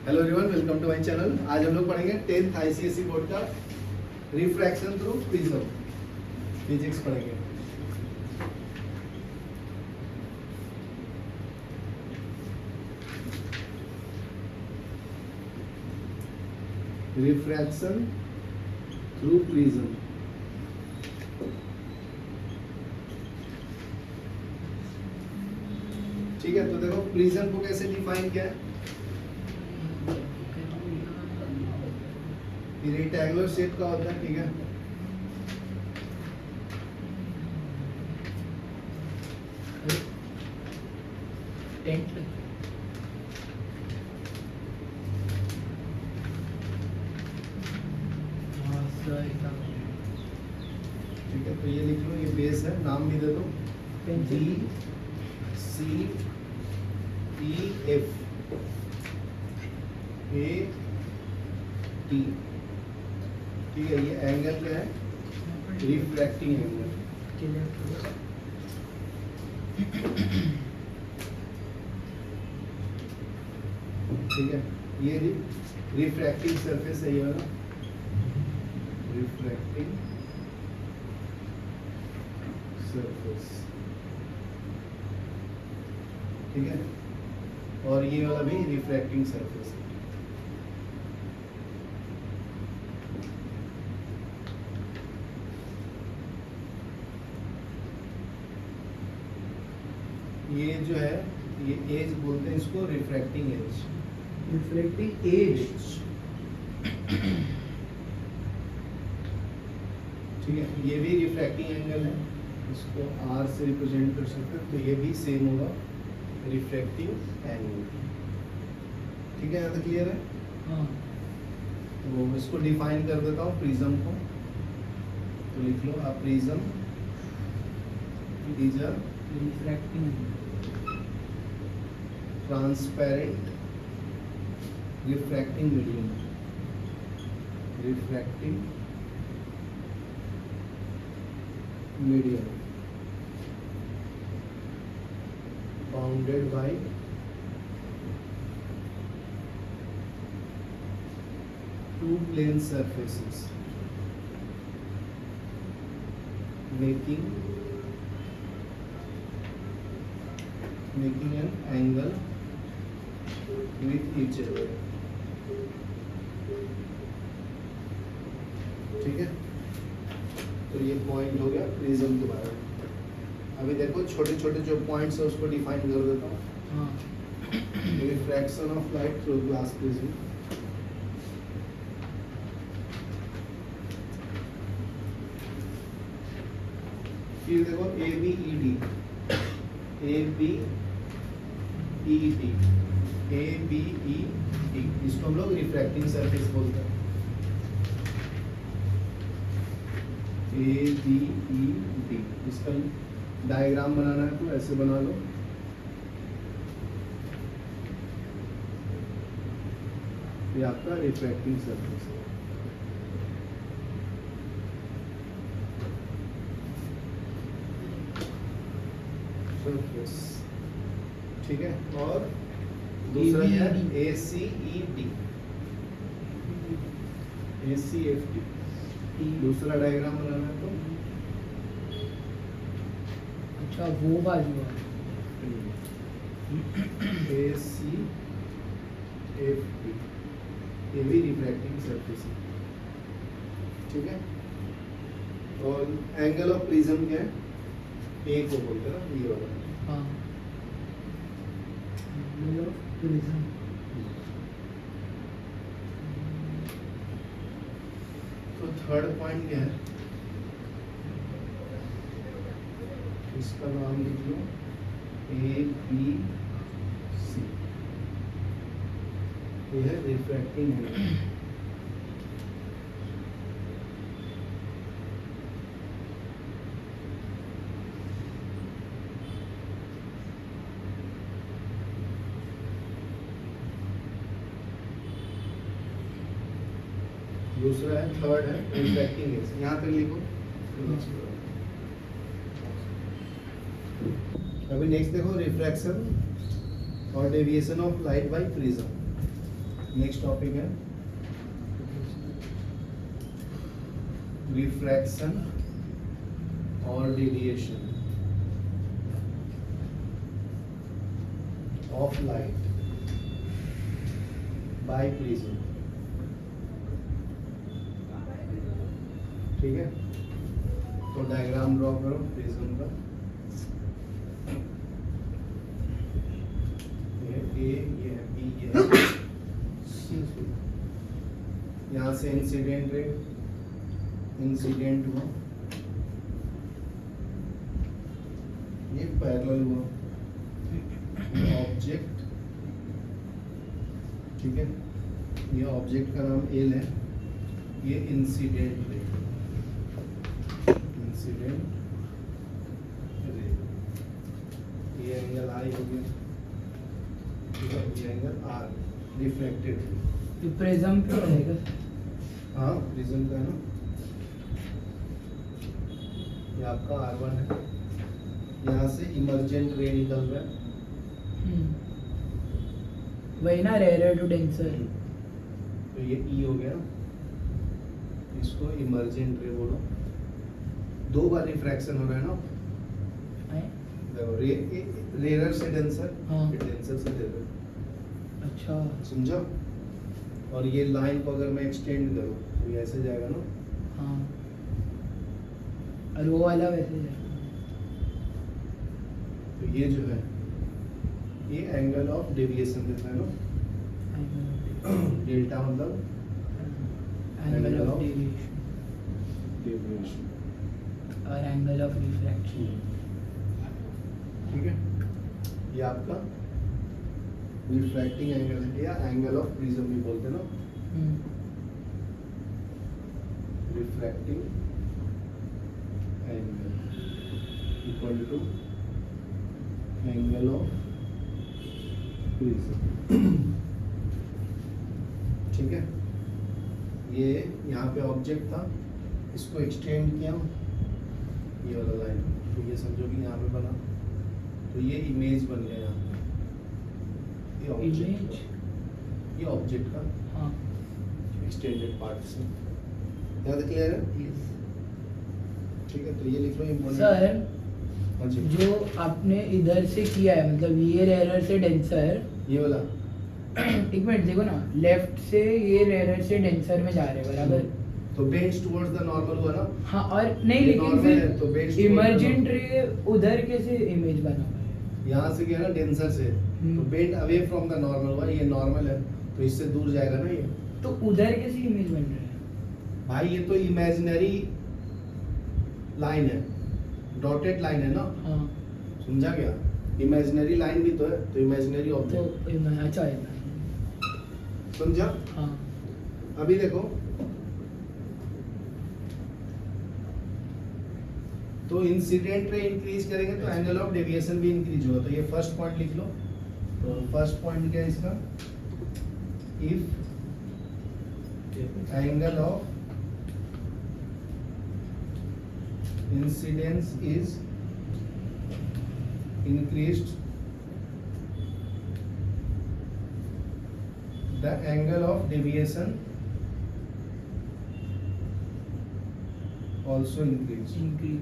Hello everyone, welcome to my channel. आज हम लोग पढ़ेंगे 10th आईसीएसई बोर्ड का रिफ्रैक्शन थ्रू प्रिज्म फिजिक्स पढ़ेंगे। Refraction through prism. ठीक है, तो देखो प्रिज्म को कैसे डिफाइन किया है। रेक्टेंगुलर शेप का होता है, ठीक है। ठीक है, तो ये लिख लो, ये बेस है, नाम भी दे दो B C E F A T. ठीक है, ये एंगल क्या है? Refracting angle. ठीक है, ये रिफ्रैक्टिंग सरफेस है, ये वाला रिफ्रैक्टिंग सरफेस। ठीक है, और ये वाला भी रिफ्रैक्टिंग सरफेस है। ये जो है, ये एज बोलते हैं इसको, रिफ्रैक्टिंग एज। Reflecting as. ठीक है, ये भी रिफ्रैक्टिंग एंगल है, इसको आर से रिप्रेजेंट कर सकते हैं, तो ये भी सेम होगा, रिफ्रैक्टिंग एंगल। ठीक है, यहाँ तक क्लियर है? हाँ। तो इसको डिफाइन कर देता हूँ प्रिज्म को। तो लिख लो, a prism is a reflecting transparent refracting medium. Refracting medium bounded by two plane surfaces making an angle with each other। ठीक है, तो ये पॉइंट हो गया प्रिज्म के बारे में। अभी देखो छोटे छोटे जो पॉइंट्स है उसको डिफाइन कर देता हूँ। हाँ। Refraction of light through glass prism. फिर देखो A B E D, A B E D, A B E D, इसको हम लोग रिफ्रैक्टिंग सरफेस बोलते हैं। ए बी ई डी, इसका डायग्राम बनाना है तो ऐसे बना लो। ये आपका रिफ्रैक्टिंग सरफेस है। सरफेस, ठीक है, और दूसरा है ए सी ई डी, ए सी एफ डी। दूसरा डायग्राम बनाना है तो अच्छा, वो बाजू ए सी एफ डी, ये भी रिफ्रैक्टिंग सरफेस है। ठीक है, और एंगल ऑफ प्रिज्म क्या है? ए को बोलते हैं ना, ये वाला। हाँ। प्रिज्म। तो थर्ड पॉइंट क्या है? इसका नाम लिख लो, ए बी सी। ये है रिफ्रैक्टिंग एंगल। दूसरा है, थर्ड है रिफ्रैक्टिंग एज। यहाँ तक लिखो। अभी नेक्स्ट देखो, रिफ्रैक्शन और deviation of light by prism. Next topic है रिफ्रैक्शन और deviation of light by prism. ठीक है, तो डायग्राम ड्रॉ करो प्रिज्म का। ये ए, ये बी, ये यहाँ से इंसिडेंट रे, इंसिडेंट हुआ, ये पैरेलल हुआ, ऑब्जेक्ट। ठीक है, ये ऑब्जेक्ट का नाम एल है, ये इंसिडेंट रे, इंसिडेंट रे, ये एंगल आई हो गया, ठीक है, ये एंगल आर, रिफ्लेक्टेड रे। ये प्रिज्म पे रहेगा। हाँ, प्रिज्म का है ना, ये आपका R1 है, यहाँ से इमर्जेंट रे निकल रहा है। वही ना, रेयर टू डेंसर। तो ये E हो गया, इसको इमर्जेंट रे बोलो। दो बार रिफ्रैक्शन हो रहा है ना, देखो रेयर से डेंसर, हाँ। डेंसर से रेयर, अच्छा। समझो। और ये लाइन को अगर मैं एक्सटेंड करूँ तो ये ऐसे जाएगा ना, हाँ, और वो वाला वैसे जाएगा। तो ये जो है ये एंगल ऑफ डेविएशन देता है ना, डेल्टा मतलब angle Angle of of deviation deviation. और एंगल ऑफ रिफ्रैक्शन। ठीक है, ये आपका रिफ्रैक्टिंग एंगल है या एंगल ऑफ प्रिज्म भी बोलते हैं ना, refracting angle equal to angle of prism. ठीक है, ये यहाँ पे ऑब्जेक्ट था, इसको एक्सटेंड किया, ये वाला लाइन, तो ये समझो कि यहाँ पे बना, तो ये इमेज बन गया यहाँ, ये ऑब्जेक्ट, ये ऑब्जेक्ट का हाँ। एक्सटेंडेड पार्ट से। यहाँ तक क्लियर है? ठीक है, तो ये लिख लो इम्पोर्टेंट। सर, हाँ जी, जो आपने इधर से किया है, मतलब ये रेयर से डेंसर, ये वाला एक मिनट देखो ना, लेफ्ट से ये रेयर से डेंसर में जा रहे हैं, बराबर? तो बेंच टुवर्ड्स द नॉर्मल हुआ ना, हाँ, और नहीं, ये लेकिन normal है, तो फिर based on इमर्जेंट the- रे उधर कैसे इमेज बना हुआ है? यहाँ से गया ना डेंसर से, तो bend away from the normal हुआ, ये नॉर्मल है, तो इससे दूर जाएगा ना ये। तो उधर कैसे इमेज बन रहा है? भाई ये तो इमेजिनरी लाइन है, डॉटेड लाइन है ना, हाँ, समझा क्या? इमेजिनरी लाइन भी तो है, तो इमेजिनरी तो ऑब्जेक्ट, अच्छा है। समझा? हाँ, अभी देखो, तो इंसिडेंट रे इंक्रीज करेंगे तो एंगल ऑफ डेविएशन भी इंक्रीज होगा। तो ये फर्स्ट पॉइंट लिख लो। तो फर्स्ट पॉइंट क्या है इसका? If angle of incidence is increased, the angle of deviation also increase। Increase.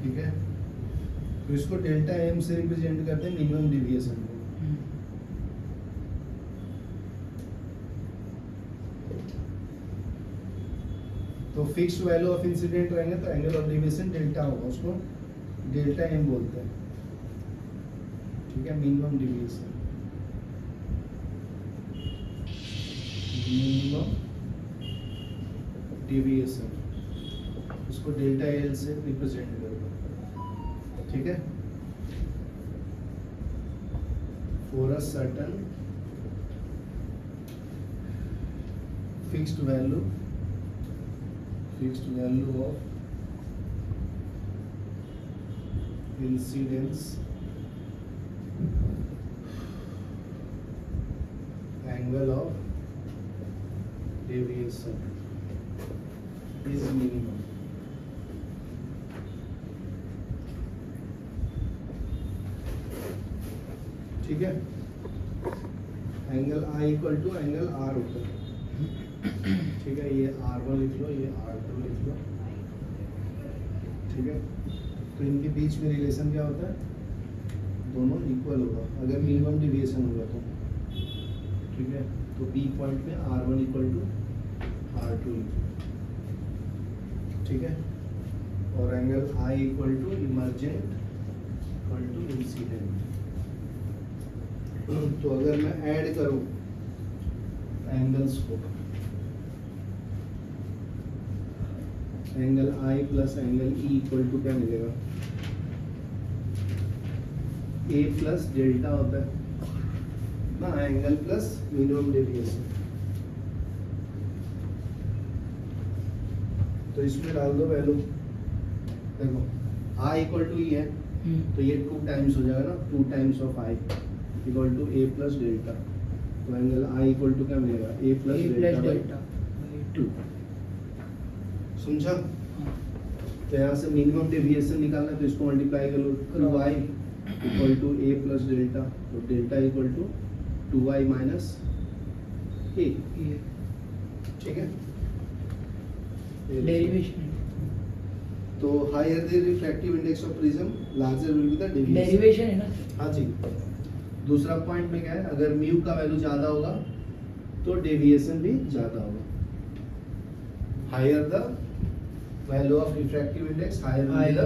ठीक है, तो इसको डेल्टा एम से रिप्रेजेंट करते हैं मिनिमम डेविएशन को। तो फिक्स्ड वैल्यू ऑफ इंसिडेंट रहेंगे तो एंगल ऑफ डेविएशन डेल्टा होगा, उसको डेल्टा एम बोलते हैं। ठीक है, मिनिमम डेविएशन, मिनिमम डेविएशन, उसको डेल्टा एल से रिप्रेजेंट करो। ठीक है, for a certain fixed value of incidence angle of deviation is minimum। ठीक है, angle I equal to angle R होता है, ठीक है, ये R1 लिख लो, ये R2 लिख लो, ठीक है। तो इनके बीच में रिलेशन क्या होता है, दोनों इक्वल होगा अगर मिनिमम डिविएशन होगा तो, ठीक है। तो बी पॉइंट में R1 इक्वल टू R2 लिख लो, ठीक है। और angle I equal to emergent equal to incident. तो अगर मैं ऐड करूं एंगल्स को, angle I plus angle E equal to क्या मिलेगा, A प्लस डेल्टा होता है ना, एंगल प्लस मिनिमम डेविएशन। तो इसमें डाल दो वैल्यू, देखो I इक्वल टू E है, तो ये 2 टाइम्स हो जाएगा ना, 2 times of I equal to A plus delta. तो एंगल I इक्वल टू क्या मिलेगा, A प्लस डेल्टा 2। समझा? तो यहाँ से मिनिमम डेविएशन निकालना है, तो इसको मल्टीप्लाई कर लो, 2I equal to A plus delta, तो delta equal to 2I minus A, ठीक है। डेरिवेशन, तो higher the refractive index of prism larger will be the deviation. Derivation है ना। हाँ जी। दूसरा पॉइंट में क्या है, अगर म्यू का वैल्यू ज्यादा होगा तो डेविएशन भी ज्यादा होगा। Higher the value of refractive index, higher will be the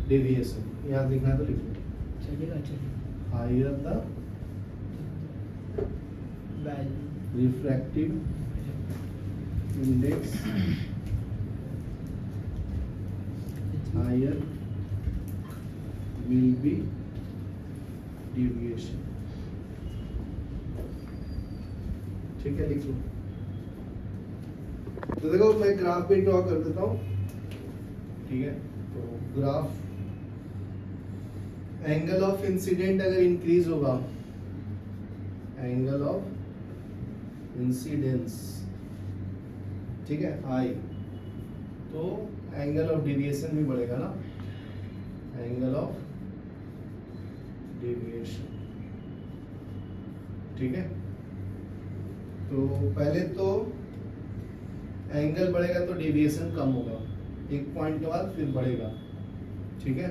deviation. यहाँ दिखना है तो लिखो, चलेगा चलेगा। Higher the value refractive index, higher will be deviation, ठीक है, लिख लो। तो देखो मैं ग्राफ भी ड्रॉ कर देता हूँ, ठीक है। तो ग्राफ, एंगल ऑफ इंसिडेंट अगर इंक्रीज होगा, एंगल ऑफ इंसिडेंस, ठीक है, आई, तो एंगल ऑफ डेविएशन भी बढ़ेगा ना, एंगल ऑफ डेविएशन, ठीक है। तो पहले तो एंगल बढ़ेगा तो डेविएशन कम होगा, एक पॉइंट के बाद फिर बढ़ेगा, ठीक है।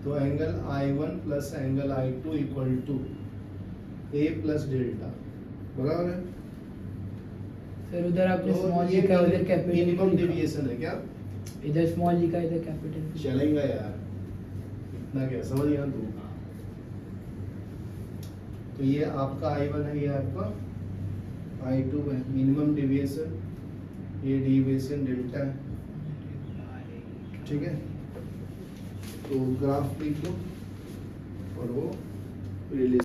तो angle I1 plus angle I2 equal to A plus delta, बराबर है। सर उधर आपने तो स्मॉल ये लिखा है, उधर कैपिटल मिनिमम डेविएशन है क्या, इधर स्मॉल लिखा है, इधर कैपिटल। चलेगा यार, इतना क्या समझ गया तू। तो ये आपका I1 है, ये आपका I2 है, मिनिमम डेविएशन, ये डेविएशन डेल्टा है, ठीक है। तो ग्राफ लिख लो और वो रिलेशन